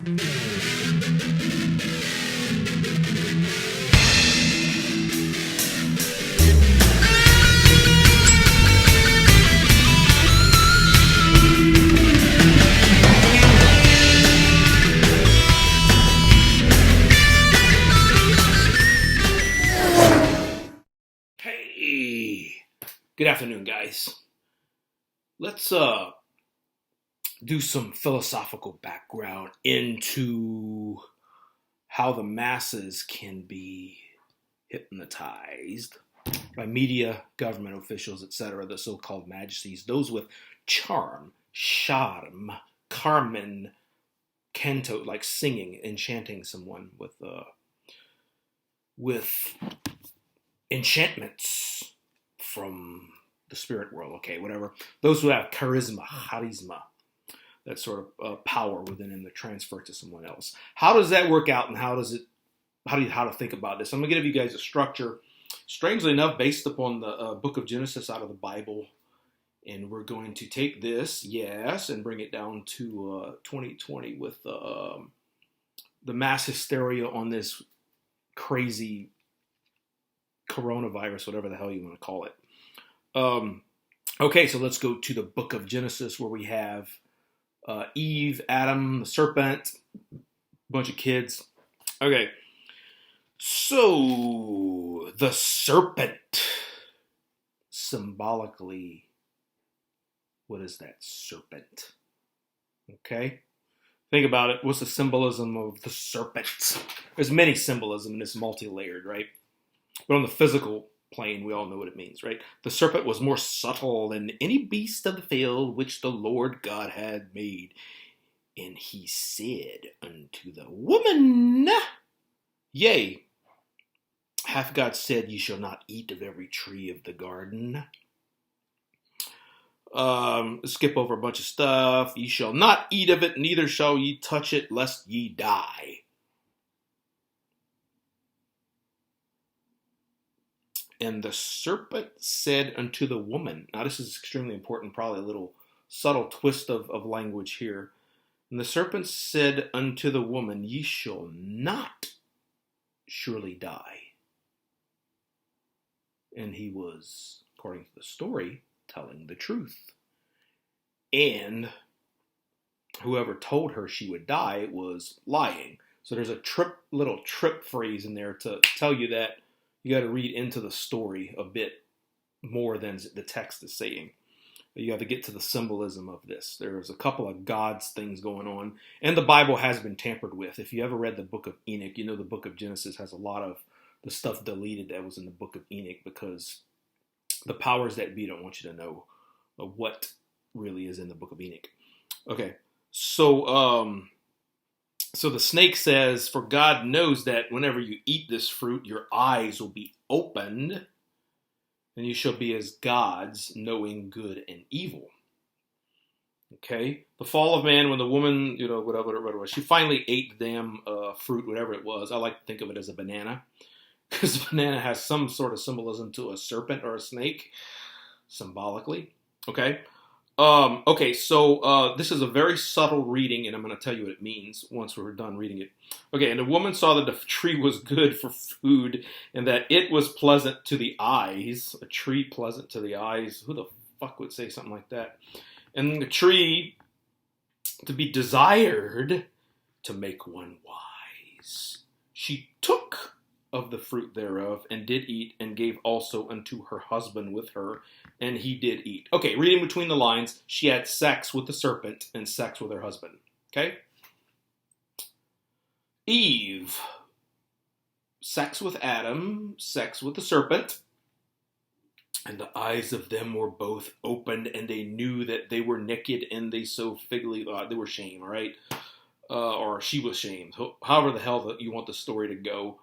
Good afternoon, guys. Let's do some philosophical background into how the masses can be hypnotized by media, government officials, etc., the so-called majesties, those with charm, carmen, canto, like singing, enchanting someone with enchantments from the spirit world, okay, whatever. Those who have charisma, that sort of power within them to transfer to someone else. How does that work out, and how to think about this? I'm going to give you guys a structure, strangely enough, based upon the book of Genesis out of the Bible, and we're going to take this, yes, and bring it down to 2020 with the mass hysteria on this crazy coronavirus, whatever the hell you want to call it. Okay, so let's go to the book of Genesis, where we have Eve, Adam, the serpent, a bunch of kids. Okay, so the serpent, symbolically, what is that serpent? Okay, think about it. What's the symbolism of the serpent? There's many symbolism, and it's multi-layered, right? But on the physical plane, we all know what it means, right? The serpent was more subtle than any beast of the field which the Lord God had made. And he said unto the woman, Yea, hath God said, Ye shall not eat of every tree of the garden? Skip over a bunch of stuff. Ye shall not eat of it, neither shall ye touch it, lest ye die. And the serpent said unto the woman, now this is extremely important, probably a little subtle twist of language here. And the serpent said unto the woman, Ye shall not surely die. And he was, according to the story, telling the truth. And whoever told her she would die was lying. So there's a little trip phrase in there to tell you that you got to read into the story a bit more than the text is saying. You have to get to the symbolism of this. There's a couple of God's things going on, and the Bible has been tampered with. If you ever read the book of Enoch, you know the book of Genesis has a lot of the stuff deleted that was in the book of Enoch, because the powers that be don't want you to know what really is in the book of Enoch. Okay, so the snake says, for God knows that whenever you eat this fruit, your eyes will be opened, and you shall be as gods, knowing good and evil. Okay? The fall of man, when the woman, whatever it was, she finally ate the damn fruit, whatever it was. I like to think of it as a banana, because a banana has some sort of symbolism to a serpent or a snake, symbolically. Okay? So this is a very subtle reading, and I'm going to tell you what it means once we're done reading it. Okay, and the woman saw that the tree was good for food, and that it was pleasant to the eyes. A tree pleasant to the eyes. Who the fuck would say something like that? And the tree to be desired to make one wise. She took of the fruit thereof, and did eat, and gave also unto her husband with her, and he did eat. Okay, reading between the lines, she had sex with the serpent and sex with her husband. Okay? Eve, sex with Adam, sex with the serpent, and the eyes of them were both opened, and they knew that they were naked, and they so figly, they were shamed, all right? Or she was shamed. However the hell that you want the story to go.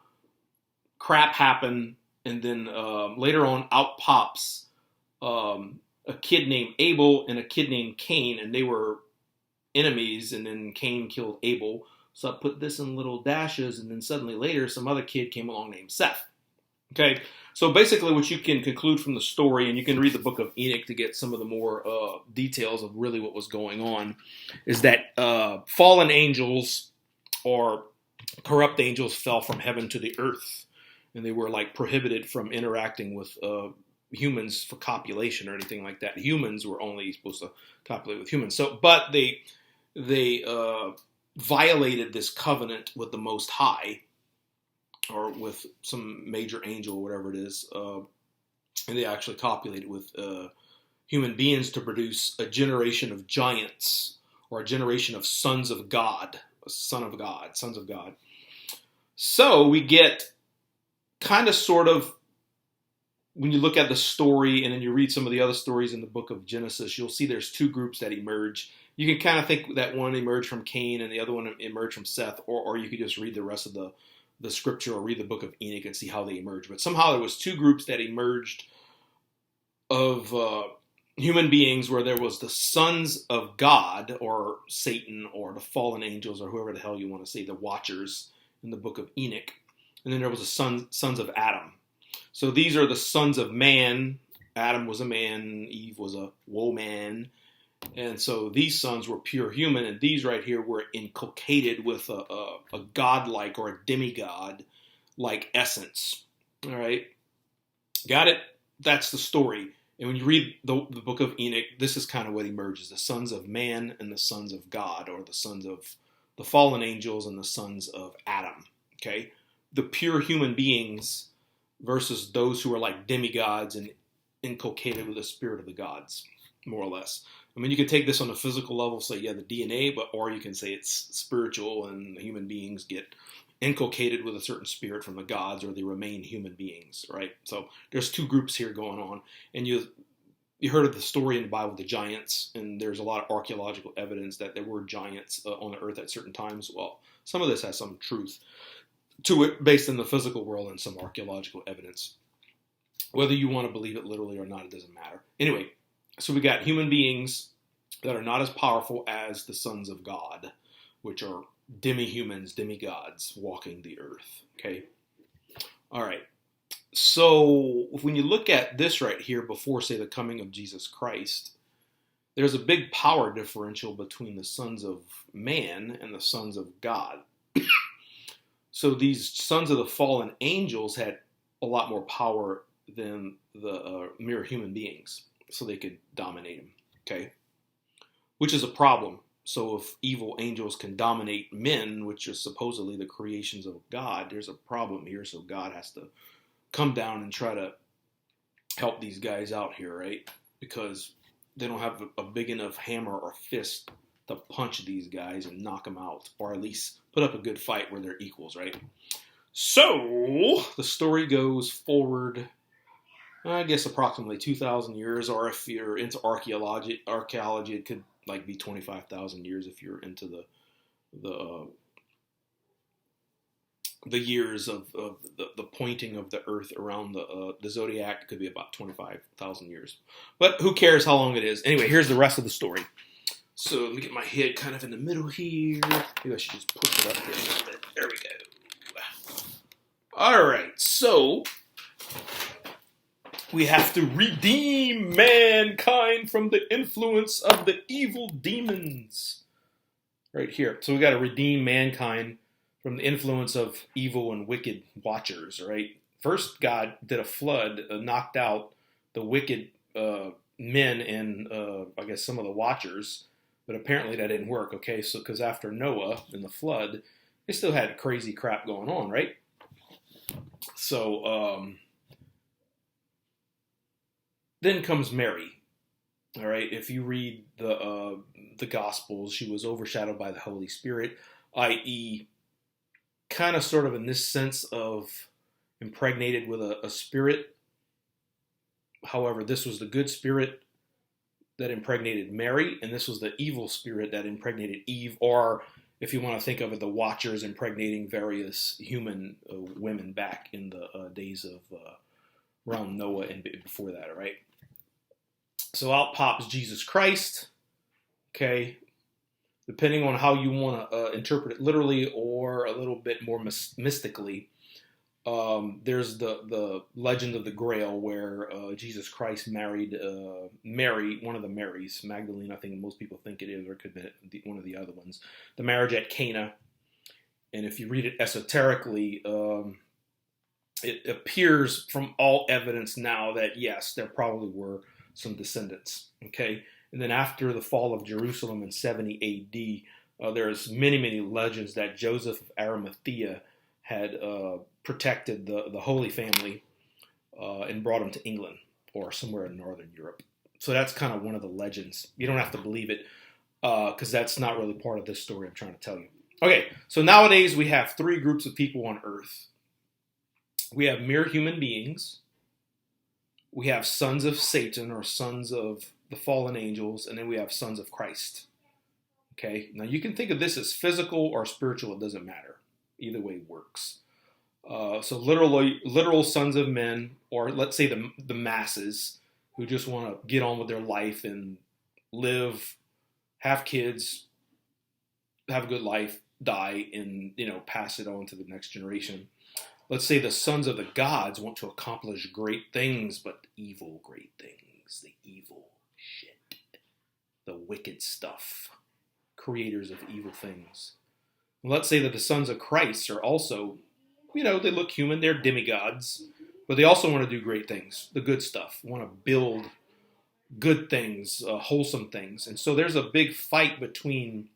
Crap happened, and then later on out pops a kid named Abel and a kid named Cain, and they were enemies, and then Cain killed Abel. So I put this in little dashes, and then suddenly later some other kid came along named Seth. Okay, so basically what you can conclude from the story, and you can read the book of Enoch to get some of the more details of really what was going on, is that fallen angels or corrupt angels fell from heaven to the earth, and they were like prohibited from interacting with humans for copulation or anything like that. Humans were only supposed to copulate with humans. So, but they violated this covenant with the Most High, or with some major angel, or whatever it is, and they actually copulated with human beings to produce a generation of giants, or a generation of sons of God, sons of God. So we get kind of sort of, when you look at the story and then you read some of the other stories in the book of Genesis, you'll see there's two groups that emerge. You can kind of think that one emerged from Cain and the other one emerged from Seth, or you could just read the rest of the scripture or read the book of Enoch and see how they emerged. But somehow there was two groups that emerged of human beings, where there was the sons of God, or Satan, or the fallen angels, or whoever the hell you want to say, the watchers in the book of Enoch. And then there was the sons of Adam. So these are the sons of man. Adam was a man, Eve was a woman. And so these sons were pure human, and these right here were inculcated with a godlike or a demigod-like essence. All right? Got it? That's the story. And when you read the book of Enoch, this is kind of what emerges. The sons of man and the sons of God, or the sons of the fallen angels and the sons of Adam. Okay? The pure human beings versus those who are like demigods and inculcated with the spirit of the gods, more or less. I mean, you can take this on a physical level, say, yeah, the DNA, or you can say it's spiritual, and human beings get inculcated with a certain spirit from the gods, or they remain human beings, right? So there's two groups here going on, and you heard of the story in the Bible, the giants, and there's a lot of archaeological evidence that there were giants on the earth at certain times. Well, some of this has some truth to it based in the physical world and some archaeological evidence. Whether you want to believe it literally or not, it doesn't matter. Anyway, so we got human beings that are not as powerful as the sons of God, which are demi-humans, demigods walking the earth. Okay? All right. So when you look at this right here before, say, the coming of Jesus Christ, there's a big power differential between the sons of man and the sons of God. So these sons of the fallen angels had a lot more power than the mere human beings, so they could dominate them, okay? Which is a problem. So if evil angels can dominate men, which are supposedly the creations of God, there's a problem here, so God has to come down and try to help these guys out here, right? Because they don't have a big enough hammer or fist to punch these guys and knock them out, or at least put up a good fight where they're equals, right? So the story goes forward, I guess, approximately 2,000 years, or if you're into archaeology, it could like be 25,000 years if you're into the years of the pointing of the Earth around the zodiac. It could be about 25,000 years, but who cares how long it is? Anyway, here's the rest of the story. So let me get my head kind of in the middle here. Maybe I should just push it up here a little bit. There we go. All right, so we have to redeem mankind from the influence of the evil demons. Right here. So we got to redeem mankind from the influence of evil and wicked watchers, right? First, God did a flood, knocked out the wicked men and I guess some of the watchers. But apparently that didn't work, okay? So, because after Noah and the flood, they still had crazy crap going on, right? So, then comes Mary, all right? If you read the Gospels, she was overshadowed by the Holy Spirit, i.e., kind of sort of in this sense of impregnated with a spirit. However, this was the good spirit that impregnated Mary, and this was the evil spirit that impregnated Eve, or if you want to think of it, the watchers impregnating various human women back in the days of around Noah and before that, all right? So out pops Jesus Christ, okay? Depending on how you want to interpret it literally or a little bit more mystically, there's the legend of the Grail, where Jesus Christ married Mary, one of the Marys, Magdalene, I think most people think it is, or it could be one of the other ones. The marriage at Cana, And if you read it esoterically, it appears from all evidence now that yes, there probably were some descendants. Okay, and then after the fall of Jerusalem in 70 A.D., there's many legends that Joseph of Arimathea had protected the Holy Family and brought them to England or somewhere in Northern Europe. So that's kind of one of the legends. You don't have to believe it because that's not really part of this story I'm trying to tell you. Okay, so nowadays we have three groups of people on Earth. We have mere human beings. We have sons of Satan or sons of the fallen angels, and then we have sons of Christ. Okay, now you can think of this as physical or spiritual. It doesn't matter. Either way works. So literal sons of men, or let's say the masses who just want to get on with their life and live, have kids, have a good life, die, and pass it on to the next generation. Let's say the sons of the gods want to accomplish great things, but evil great things, the evil shit, the wicked stuff, creators of evil things. Let's say that the sons of Christ are also, they look human, they're demigods, but they also want to do great things, the good stuff, want to build good things, wholesome things. And so there's a big fight between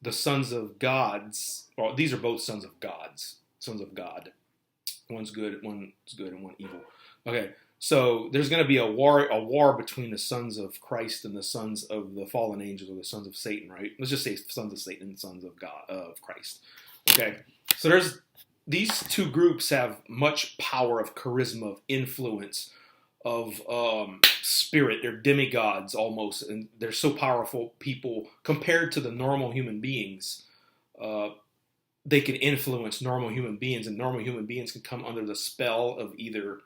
the sons of gods, or these are both sons of gods, sons of God. One's good, and one evil. Okay, so there's going to be a war between the sons of Christ and the sons of the fallen angels, or the sons of Satan, right? Let's just say sons of Satan and sons of God, of Christ. Okay, so there's these two groups have much power of charisma, of influence, of spirit. They're demigods almost, and they're so powerful people compared to the normal human beings. They can influence normal human beings, and normal human beings can come under the spell of either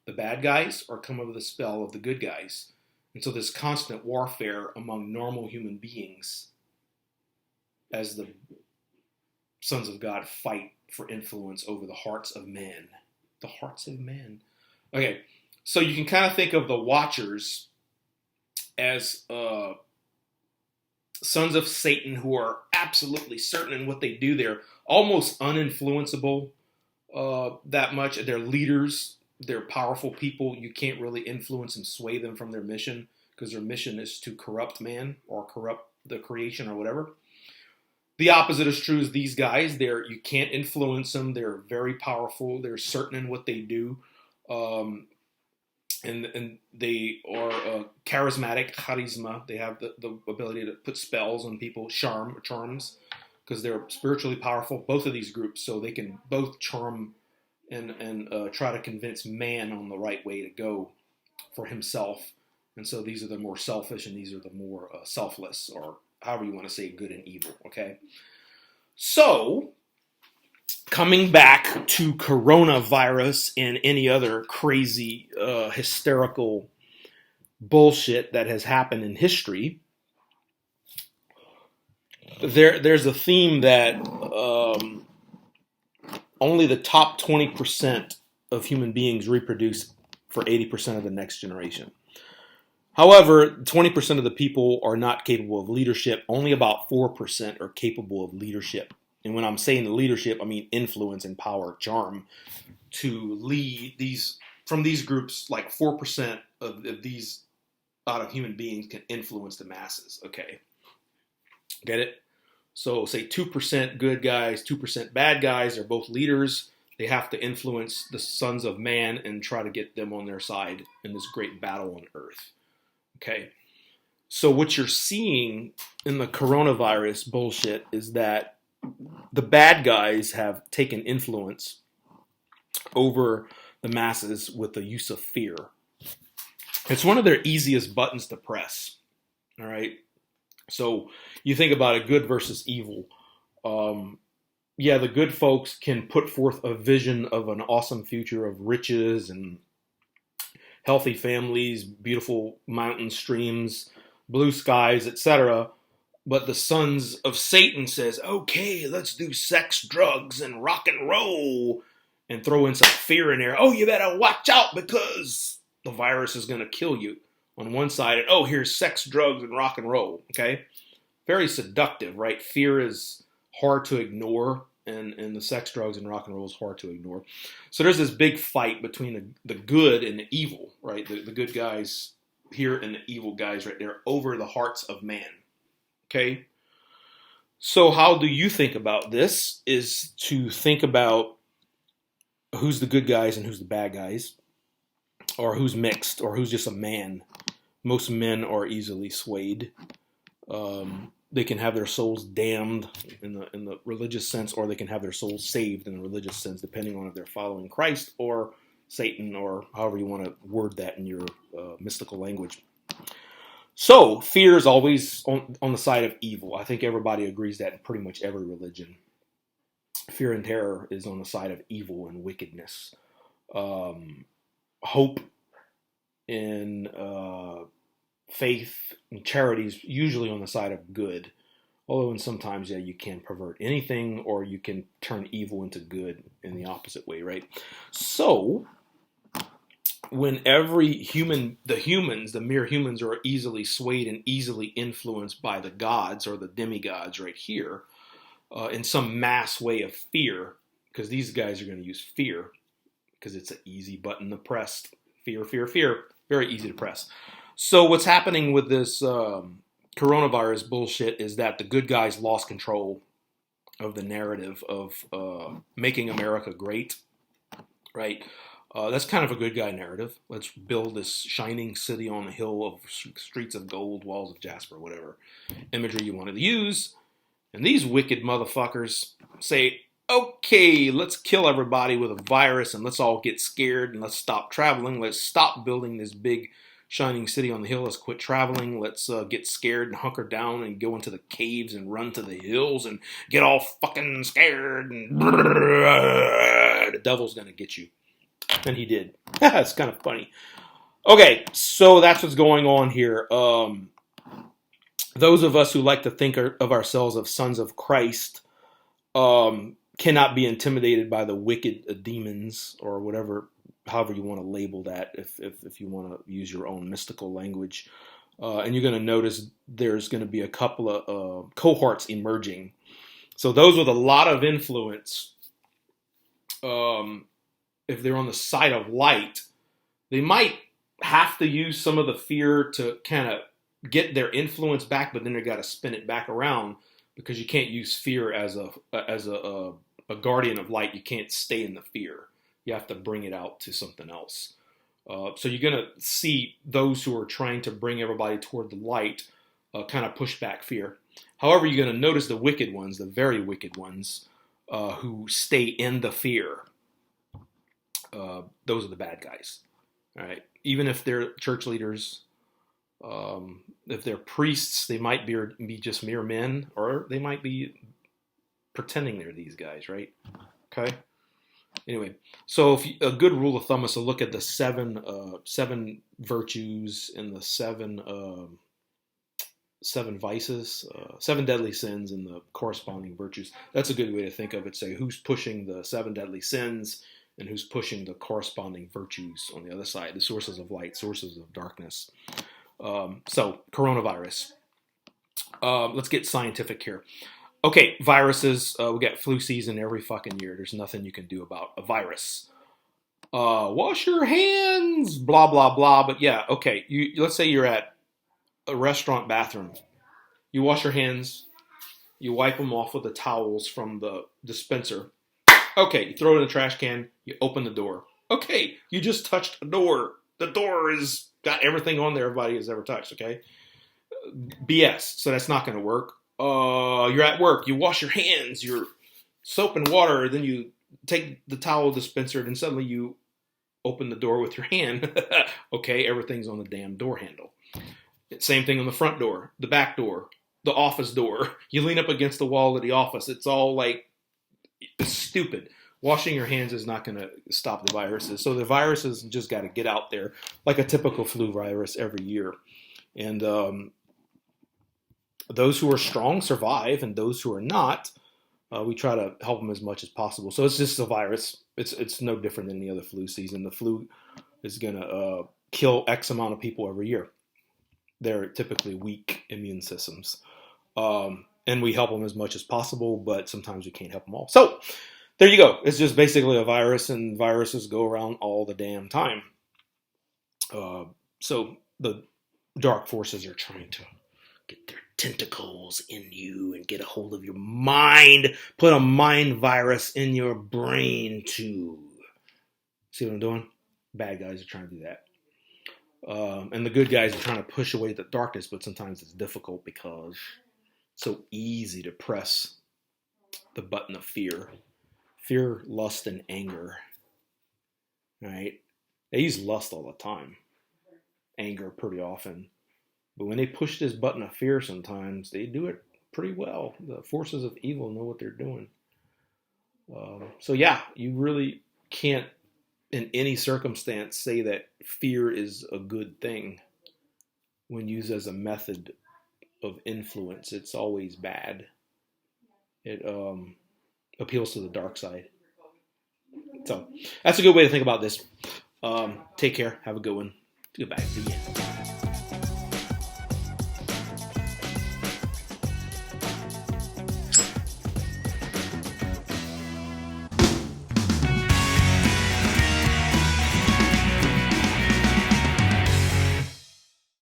the bad guys or come under the spell of the good guys. And so there's constant warfare among normal human beings as the sons of God fight for influence over the hearts of man. The hearts of man. Okay, so you can kind of think of the Watchers as sons of Satan who are absolutely certain in what they do. They're almost uninfluenceable that much. They're leaders. They're powerful people. You can't really influence and sway them from their mission because their mission is to corrupt man or corrupt the creation or whatever. The opposite is true as these guys. You can't influence them. They're very powerful. They're certain in what they do. And they are charismatic, charisma. They have the ability to put spells on people, charms, because they're spiritually powerful, both of these groups. So they can both charm and try to convince man on the right way to go for himself. And so these are the more selfish and these are the more selfless, or however you want to say good and evil, okay? So, coming back to coronavirus and any other crazy, hysterical bullshit that has happened in history, there's a theme that only the top 20% of human beings reproduce for 80% of the next generation. However, 20% of the people are not capable of leadership. Only about 4% are capable of leadership. And when I'm saying leadership, I mean influence and power, charm, to lead these, from these groups, like 4% of these out of human beings can influence the masses, okay? Get it? So say 2% good guys, 2% bad guys are both leaders. They have to influence the sons of man and try to get them on their side in this great battle on earth. Okay, so what you're seeing in the coronavirus bullshit is that the bad guys have taken influence over the masses with the use of fear. It's one of their easiest buttons to press. All right, so you think about it, good versus evil. Yeah, the good folks can put forth a vision of an awesome future of riches and healthy families, beautiful mountain streams, blue skies, etc. But the sons of Satan says, okay, let's do sex, drugs, and rock and roll, and throw in some fear in there. Oh, you better watch out because the virus is going to kill you on one side. And oh, here's sex, drugs, and rock and roll. Okay, very seductive, right? Fear is hard to ignore. and the sex, drugs, and rock and roll is hard to ignore. So there's this big fight between the good and the evil, right? The good guys here and the evil guys right there over the hearts of man. Okay? So how do you think about this? Is to think about who's the good guys and who's the bad guys, or who's mixed, or who's just a man. Most men are easily swayed. They can have their souls damned in the religious sense, or they can have their souls saved in the religious sense, depending on if they're following Christ or Satan, or however you want to word that in your mystical language. So fear is always on the side of evil. I think everybody agrees that in pretty much every religion. Fear and terror is on the side of evil and wickedness. Hope in faith and charity is usually on the side of good. Although sometimes, yeah, you can pervert anything, or you can turn evil into good in the opposite way, right? So when the mere humans are easily swayed and easily influenced by the gods or the demigods right here, in some mass way of fear, because these guys are going to use fear, because it's an easy button to press. Fear, fear, fear. Very easy to press. So what's happening with this coronavirus bullshit is that the good guys lost control of the narrative of making America great, right? That's kind of a good guy narrative. Let's build this shining city on a hill of streets of gold, walls of jasper, whatever imagery you wanted to use. And these wicked motherfuckers say, okay, let's kill everybody with a virus and let's all get scared and let's stop traveling. Let's stop building this big shining city on the hill. Let's quit traveling. Let's get scared and hunker down and go into the caves and run to the hills and get all fucking scared. And the devil's going to get you. And he did. It's kind of funny. Okay, so that's what's going on here. Those of us who like to think of ourselves as sons of Christ cannot be intimidated by the wicked demons or whatever, however you want to label that, if you want to use your own mystical language. And you're going to notice there's going to be a couple of cohorts emerging. So those with a lot of influence, if they're on the side of light, they might have to use some of the fear to kind of get their influence back, but then they got to spin it back around, because you can't use fear as a guardian of light. You can't stay in the fear. You have to bring it out to something else. So you're going to see those who are trying to bring everybody toward the light kind of push back fear. However, you're going to notice the wicked ones, the very wicked ones, who stay in the fear. Those are the bad guys. All right. Even if they're church leaders, if they're priests, they might be just mere men, or they might be pretending they're these guys, right? Okay. Anyway, so a good rule of thumb is to look at the seven virtues and the seven vices, 7 deadly sins and the corresponding virtues. That's a good way to think of it. Say who's pushing the 7 deadly sins and who's pushing the corresponding virtues on the other side, the sources of light, sources of darkness. So coronavirus. Let's get scientific here. Okay, viruses. We get flu season every fucking year. There's nothing you can do about a virus. Wash your hands, blah, blah, blah. But yeah, okay. Let's say you're at a restaurant bathroom. You wash your hands. You wipe them off with the towels from the dispenser. Okay, you throw it in the trash can. You open the door. Okay, you just touched a door. The door is got everything on there everybody has ever touched, okay? BS. So that's not going to work. You're at work. You wash your hands. You're soap and water. Then you take the towel dispenser and suddenly you open the door with your hand. Okay, everything's on the damn door handle. Same thing on the front door, the back door, the office door. You lean up against the wall of the office. It's all like, it's stupid. Washing your hands is not going to stop the viruses. So the viruses just got to get out there like a typical flu virus every year. And those who are strong survive, and those who are not, we try to help them as much as possible. So it's just a virus. It's no different than any other flu season. The flu is going to kill X amount of people every year. They're typically weak immune systems. and we help them as much as possible, but sometimes we can't help them all. So there you go. It's just basically a virus, and viruses go around all the damn time. So the dark forces are trying to get their tentacles in you and get a hold of your mind, put a mind virus in your brain too. See what I'm doing? Bad guys are trying to do that. And the good guys are trying to push away the darkness, but sometimes it's difficult because it's so easy to press the button of fear. Fear, lust, and anger. Right? They use lust all the time. Anger pretty often. But when they push this button of fear sometimes, they do it pretty well. The forces of evil know what they're doing. So yeah, you really can't in any circumstance say that fear is a good thing when used as a method of influence. It's always bad. It appeals to the dark side. So that's a good way to think about this. Take care. Have a good one. Goodbye. The end.